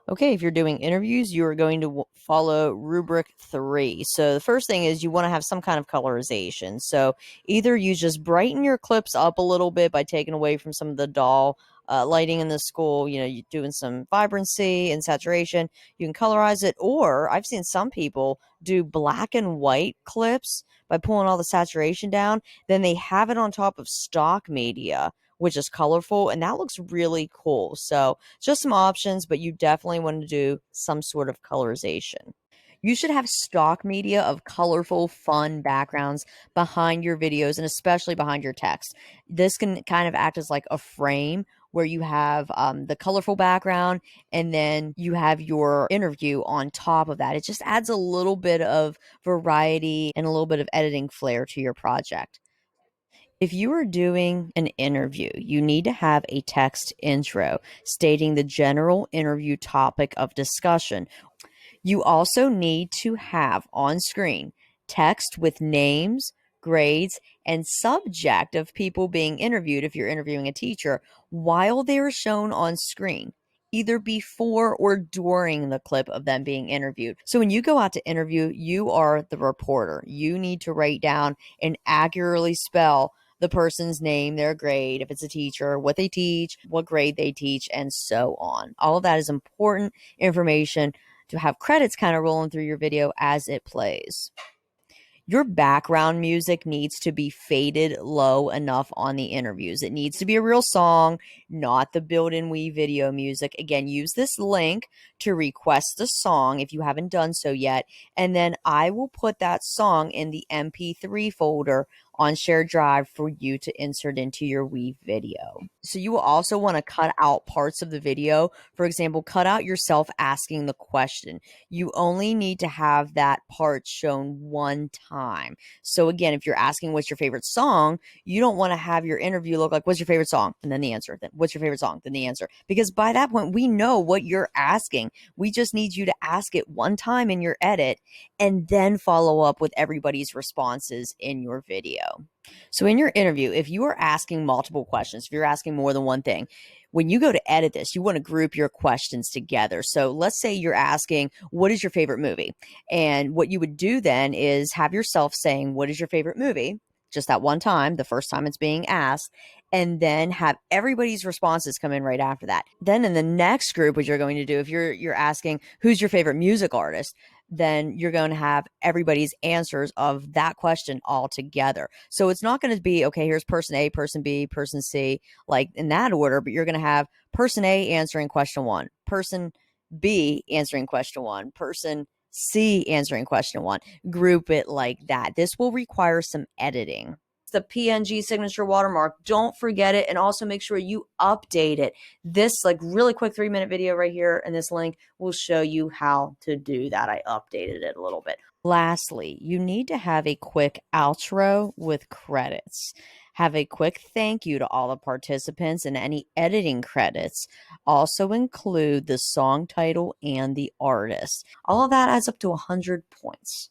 Okay, if you're doing interviews, you are going to follow rubric 3. So the first thing is you want to have some kind of colorization. So either you just brighten your clips up a little bit by taking away from some of the dull lighting in the school, you're doing some vibrancy and saturation. You can colorize it, or I've seen some people do black and white clips by pulling all the saturation down. Then they have it on top of stock media, which is colorful, and that looks really cool. So just some options, but you definitely want to do some sort of colorization. You should have stock media of colorful, fun backgrounds behind your videos and especially behind your text. This can kind of act as like a frame where you have the colorful background and then you have your interview on top of that. It just adds a little bit of variety and a little bit of editing flair to your project. If you are doing an interview, you need to have a text intro stating the general interview topic of discussion. You also need to have on screen text with names, grades, and subject of people being interviewed if you're interviewing a teacher while they are shown on screen, either before or during the clip of them being interviewed. So when you go out to interview, you are the reporter. You need to write down and accurately spell the person's name, their grade, if it's a teacher, what they teach, what grade they teach, and so on. All of that is important information to have credits kind of rolling through your video as it plays. Your background music needs to be faded low enough on the interviews. It needs to be a real song, not the built-in Wii video music. Again, use this link to request a song if you haven't done so yet, and then I will put that song in the MP3 folder on shared drive for you to insert into your Wii video. So you will also want to cut out parts of the video. For example, cut out yourself asking the question. You only need to have that part shown one time. So again, if you're asking what's your favorite song, you don't want to have your interview look like, what's your favorite song? And then the answer. Then what's your favorite song? Then the answer. Because by that point, we know what you're asking. We just need you to ask it one time in your edit and then follow up with everybody's responses in your video. So in your interview, if you are asking multiple questions, if you're asking more than one thing, when you go to edit this, you want to group your questions together. So let's say you're asking, what is your favorite movie? And what you would do then is have yourself saying, what is your favorite movie? Just that one time, the first time it's being asked, and then have everybody's responses come in right after that. Then in the next group, what you're going to do, if you're asking, who's your favorite music artist? Then you're going to have everybody's answers of that question all together. So it's not going to be, okay, here's person A, person B, person C, like in that order, but you're going to have person A answering question one, person B answering question one, person C answering question one. Group it like that. This will require some editing. The PNG signature watermark, don't forget it, and also make sure you update it. This like really quick 3-minute video right here and this link will show you how to do that. I updated it a little bit. Lastly, you need to have a quick outro with credits. Have a quick thank you to all the participants and any editing credits. Also include the song title and the artist. All of that adds up to 100 points.